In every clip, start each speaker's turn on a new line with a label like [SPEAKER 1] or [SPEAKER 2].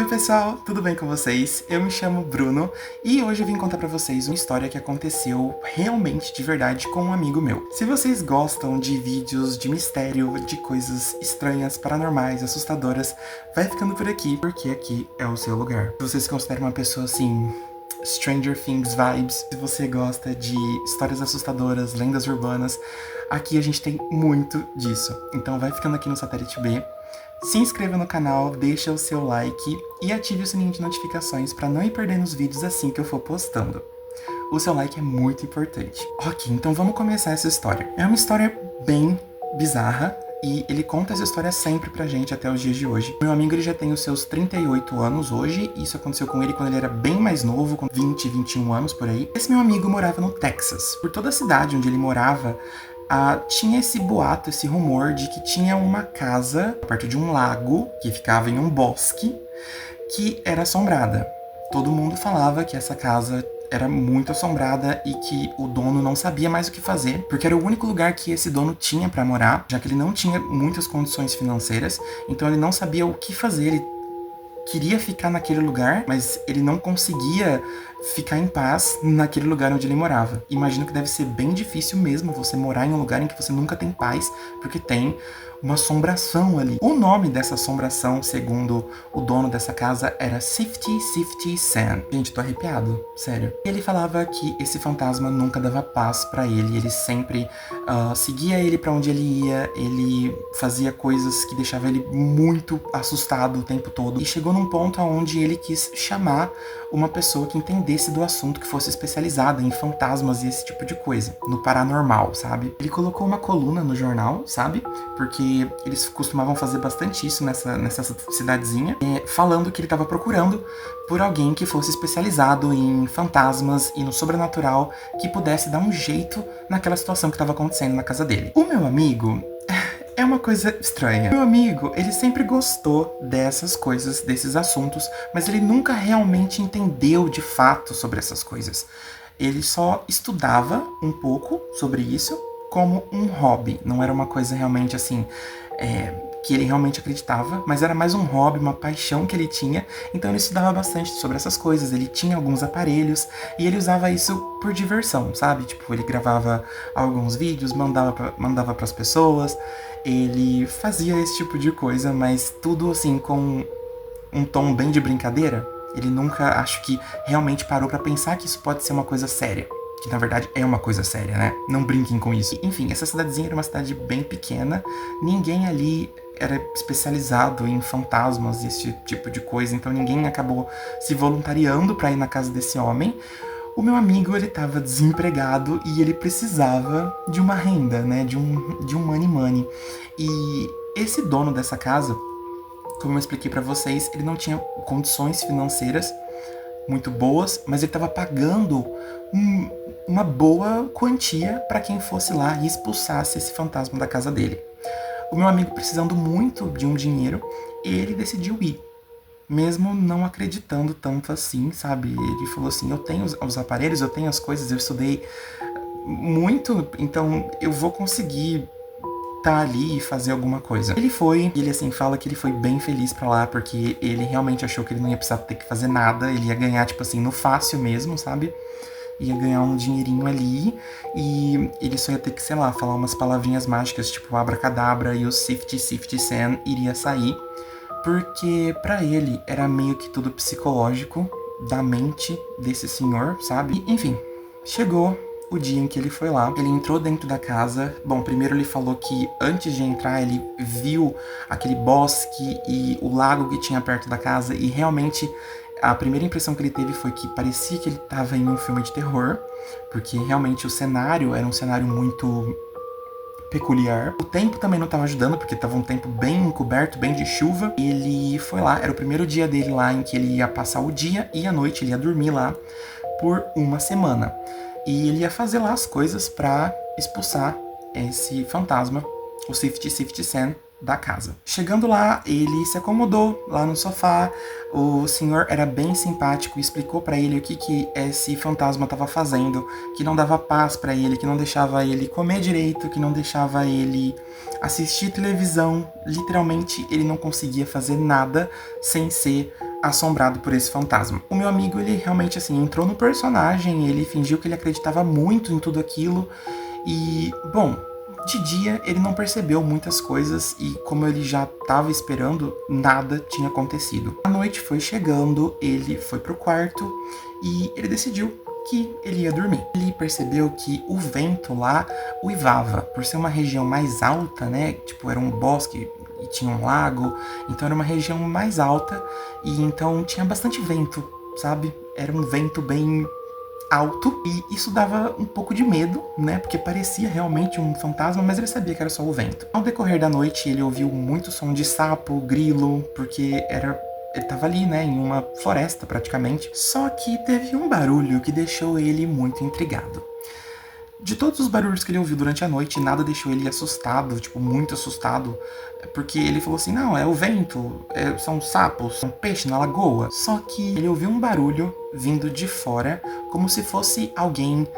[SPEAKER 1] Oi pessoal, tudo bem com vocês? Eu me chamo Bruno e hoje eu vim contar pra vocês uma história que aconteceu realmente de verdade com um amigo meu. Se vocês gostam de vídeos de mistério, de coisas estranhas, paranormais, assustadoras, vai ficando por aqui, porque aqui é o seu lugar. Se vocês consideram uma pessoa assim, Stranger Things vibes, se você gosta de histórias assustadoras, lendas urbanas, aqui a gente tem muito disso. Então vai ficando aqui no Satélite B. Se inscreva no canal, deixa o seu like e ative o sininho de notificações para não ir perdendo os vídeos assim que eu for postando. O seu like é muito importante. Ok, então vamos começar essa história. É uma história bem bizarra e ele conta essa história sempre pra gente até os dias de hoje. Meu amigo ele já tem os seus 38 anos hoje, e isso aconteceu com ele quando ele era bem mais novo, com 20, 21 anos por aí. Esse meu amigo morava no Texas. Por toda a cidade onde ele morava, tinha esse boato, esse rumor de que tinha uma casa perto de um lago que ficava em um bosque que era assombrada. Todo mundo falava que essa casa era muito assombrada e que o dono não sabia mais o que fazer, porque era o único lugar que esse dono tinha para morar, já que ele não tinha muitas condições financeiras, então ele não sabia o que fazer. Ele queria ficar naquele lugar, mas ele não conseguia ficar em paz naquele lugar onde ele morava. Imagino que deve ser bem difícil mesmo você morar em um lugar em que você nunca tem paz, porque tem uma assombração ali. O nome dessa assombração, segundo o dono dessa casa, era Sifty Sam. Gente, tô arrepiado, sério. Ele falava que esse fantasma nunca dava paz pra ele, ele sempre seguia ele pra onde ele ia, ele fazia coisas que deixavam ele muito assustado o tempo todo. E chegou num ponto onde ele quis chamar uma pessoa que entendesse do assunto, que fosse especializada em fantasmas e esse tipo de coisa, no paranormal, sabe? Ele colocou uma coluna no jornal, sabe? Porque eles costumavam fazer bastante isso nessa cidadezinha, falando que ele estava procurando por alguém que fosse especializado em fantasmas e no sobrenatural, que pudesse dar um jeito naquela situação que estava acontecendo na casa dele. O meu amigo é uma coisa estranha. Meu amigo, ele sempre gostou dessas coisas, desses assuntos, mas ele nunca realmente entendeu de fato sobre essas coisas. Ele só estudava um pouco sobre isso como um hobby. Não era uma coisa realmente assim, que ele realmente acreditava, mas era mais um hobby, uma paixão que ele tinha. Então ele estudava bastante sobre essas coisas. Ele tinha alguns aparelhos e ele usava isso por diversão, sabe? Tipo, ele gravava alguns vídeos, mandava pras pessoas. Ele fazia esse tipo de coisa, mas tudo assim com um tom bem de brincadeira. Ele nunca, acho que, realmente parou pra pensar que isso pode ser uma coisa séria. Que na verdade é uma coisa séria, né? Não brinquem com isso. Enfim, essa cidadezinha era uma cidade bem pequena. Ninguém ali era especializado em fantasmas e esse tipo de coisa. Então ninguém acabou se voluntariando pra ir na casa desse homem. O meu amigo, ele tava desempregado e ele precisava de uma renda, né? De um money. E esse dono dessa casa, como eu expliquei pra vocês, ele não tinha condições financeiras muito boas, mas ele estava pagando uma boa quantia para quem fosse lá e expulsasse esse fantasma da casa dele. O meu amigo, precisando muito de um dinheiro, ele decidiu ir, mesmo não acreditando tanto assim, sabe? Ele falou assim, eu tenho os aparelhos, eu tenho as coisas, eu estudei muito, então eu vou conseguir tá ali e fazer alguma coisa. Ele foi, e ele assim fala que ele foi bem feliz pra lá, porque ele realmente achou que ele não ia precisar ter que fazer nada, ele ia ganhar, tipo assim, no fácil mesmo, sabe? Ia ganhar um dinheirinho ali, e ele só ia ter que, sei lá, falar umas palavrinhas mágicas, tipo abracadabra, e o Sifty Sam iria sair, porque pra ele era meio que tudo psicológico da mente desse senhor, sabe? E, enfim, chegou o dia em que ele foi lá. Ele entrou dentro da casa. Bom, primeiro ele falou que antes de entrar ele viu aquele bosque e o lago que tinha perto da casa, e realmente a primeira impressão que ele teve foi que parecia que ele estava em um filme de terror, porque realmente o cenário era um cenário muito peculiar. O tempo também não estava ajudando, porque estava um tempo bem encoberto, bem de chuva. Ele foi lá, era o primeiro dia dele lá em que ele ia passar o dia e a noite, ele ia dormir lá por uma semana. E ele ia fazer lá as coisas pra expulsar esse fantasma, o Sifty Sam, da casa. Chegando lá, ele se acomodou lá no sofá. O senhor era bem simpático e explicou pra ele o que esse fantasma estava fazendo, que não dava paz pra ele, que não deixava ele comer direito, que não deixava ele assistir televisão. Literalmente, ele não conseguia fazer nada sem ser assombrado por esse fantasma. O meu amigo, ele realmente, assim, entrou no personagem, ele fingiu que ele acreditava muito em tudo aquilo e, bom, de dia ele não percebeu muitas coisas e, como ele já estava esperando, nada tinha acontecido. A noite foi chegando, ele foi pro quarto e ele decidiu que ele ia dormir. Ele percebeu que o vento lá uivava, por ser uma região mais alta, né? Tipo, era um bosque e tinha um lago, então era uma região mais alta e então tinha bastante vento, sabe? Era um vento bem alto e isso dava um pouco de medo, né? Porque parecia realmente um fantasma, mas ele sabia que era só o vento. Ao decorrer da noite, ele ouviu muito som de sapo, grilo, porque ele tava ali, né, em uma floresta praticamente. Só que teve um barulho que deixou ele muito intrigado. De todos os barulhos que ele ouviu durante a noite, nada deixou ele assustado, tipo, muito assustado, porque ele falou assim, não, é o vento, são sapos, são peixe na lagoa. Só que ele ouviu um barulho vindo de fora, como se fosse alguém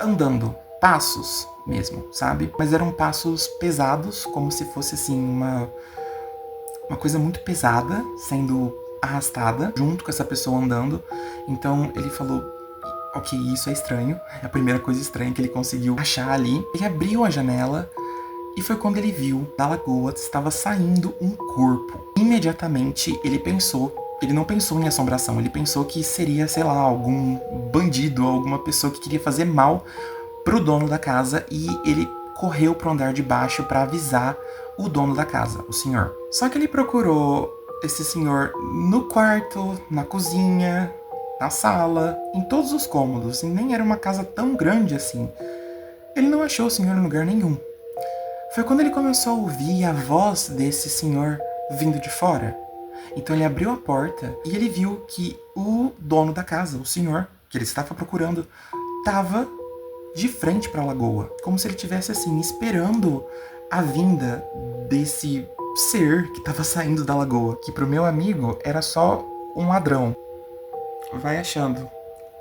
[SPEAKER 1] andando, passos mesmo, sabe? Mas eram passos pesados, como se fosse, assim, uma coisa muito pesada sendo arrastada junto com essa pessoa andando. Então ele falou, ok, isso é estranho. É a primeira coisa estranha que ele conseguiu achar ali. Ele abriu a janela e foi quando ele viu da lagoa estava saindo um corpo. Imediatamente ele não pensou em assombração, ele pensou que seria, sei lá, algum bandido, alguma pessoa que queria fazer mal pro dono da casa e ele correu pro andar de baixo para avisar o dono da casa, o senhor. Só que ele procurou esse senhor no quarto, na cozinha, na sala, em todos os cômodos, e nem era uma casa tão grande assim. Ele não achou o senhor em lugar nenhum. Foi quando ele começou a ouvir a voz desse senhor vindo de fora. Então ele abriu a porta e ele viu que o dono da casa, o senhor, que ele estava procurando, estava de frente para a lagoa, como se ele estivesse assim esperando a vinda desse ser que estava saindo da lagoa, que pro meu amigo era só um ladrão. Vai achando.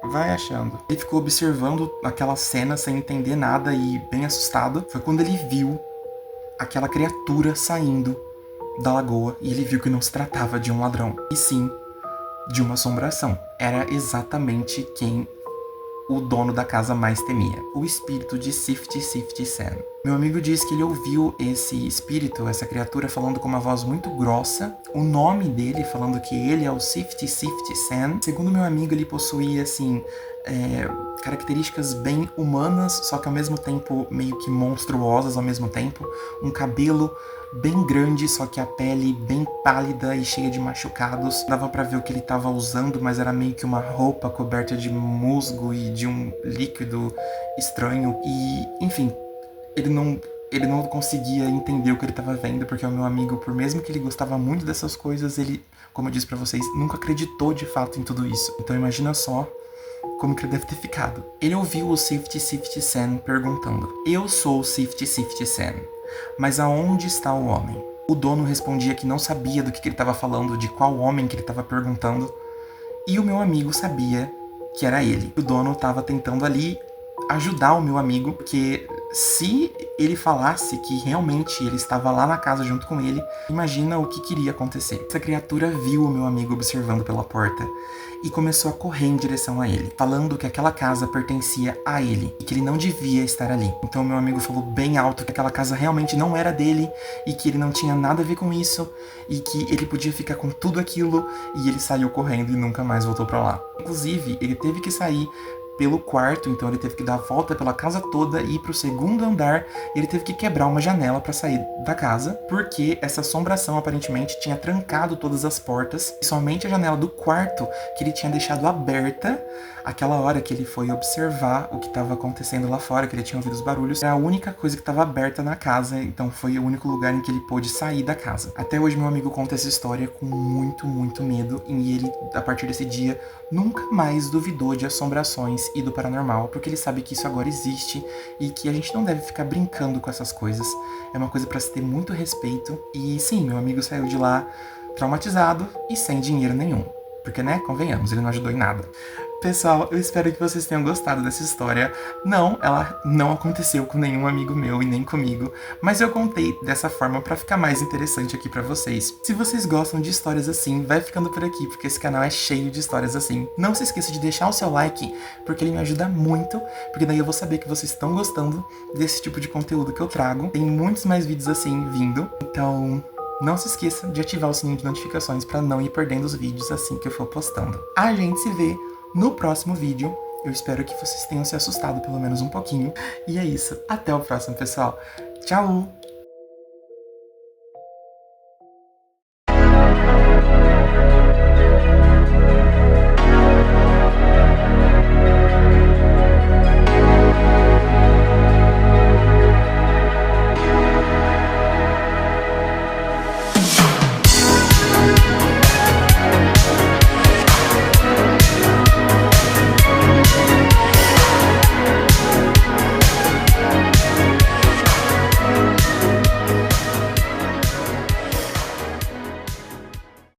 [SPEAKER 1] Vai achando. Ele ficou observando aquela cena sem entender nada e bem assustado. Foi quando ele viu aquela criatura saindo da lagoa e ele viu que não se tratava de um ladrão, e sim de uma assombração. Era exatamente quem o dono da casa mais temia, o espírito de Sifty Sifty Sam. Meu amigo diz que ele ouviu esse espírito, essa criatura, falando com uma voz muito grossa, o nome dele falando que ele é o Sifty Sifty Sam. Segundo meu amigo, ele possuía, assim, características bem humanas, só que ao mesmo tempo meio que monstruosas ao mesmo tempo. Um cabelo bem grande, só que a pele bem pálida e cheia de machucados. Dava pra ver o que ele tava usando, mas era meio que uma roupa coberta de musgo e de um líquido estranho. E, enfim, ele não conseguia entender o que ele tava vendo, porque o meu amigo, por mesmo que ele gostava muito dessas coisas, ele, como eu disse pra vocês, nunca acreditou de fato em tudo isso. Então imagina só como que ele deve ter ficado. Ele ouviu o Sifty Sifty Sam perguntando: "Eu sou o Sifty Sifty Sam, mas aonde está o homem?" O dono respondia que não sabia do que ele estava falando, de qual homem que ele estava perguntando, e o meu amigo sabia que era ele. O dono estava tentando ali ajudar o meu amigo, porque se ele falasse que realmente ele estava lá na casa junto com ele, imagina o que queria acontecer. Essa criatura viu o meu amigo observando pela porta e começou a correr em direção a ele, falando que aquela casa pertencia a ele e que ele não devia estar ali. Então meu amigo falou bem alto que aquela casa realmente não era dele e que ele não tinha nada a ver com isso e que ele podia ficar com tudo aquilo, e ele saiu correndo e nunca mais voltou pra lá. Inclusive, ele teve que sair pelo quarto, então ele teve que dar a volta pela casa toda e ir pro segundo andar. Ele teve que quebrar uma janela para sair da casa, porque essa assombração aparentemente tinha trancado todas as portas, e somente a janela do quarto que ele tinha deixado aberta aquela hora que ele foi observar o que estava acontecendo lá fora, que ele tinha ouvido os barulhos. Era a única coisa que estava aberta na casa, então foi o único lugar em que ele pôde sair da casa. Até hoje meu amigo conta essa história com muito, muito medo, e ele, a partir desse dia, nunca mais duvidou de assombrações OVNIs e do paranormal, porque ele sabe que isso agora existe e que a gente não deve ficar brincando com essas coisas. É uma coisa pra se ter muito respeito. E sim, meu amigo saiu de lá traumatizado e sem dinheiro nenhum. Porque, né, convenhamos, ele não ajudou em nada. Pessoal, eu espero que vocês tenham gostado dessa história. Não, ela não aconteceu com nenhum amigo meu e nem comigo, mas eu contei dessa forma pra ficar mais interessante aqui pra vocês. Se vocês gostam de histórias assim, vai ficando por aqui, porque esse canal é cheio de histórias assim. Não se esqueça de deixar o seu like, porque ele me ajuda muito, porque daí eu vou saber que vocês estão gostando desse tipo de conteúdo que eu trago. Tem muitos mais vídeos assim vindo, então não se esqueça de ativar o sininho de notificações pra não ir perdendo os vídeos assim que eu for postando. A gente se vê no próximo vídeo. Eu espero que vocês tenham se assustado pelo menos um pouquinho. E é isso. Até o próximo, pessoal. Tchau!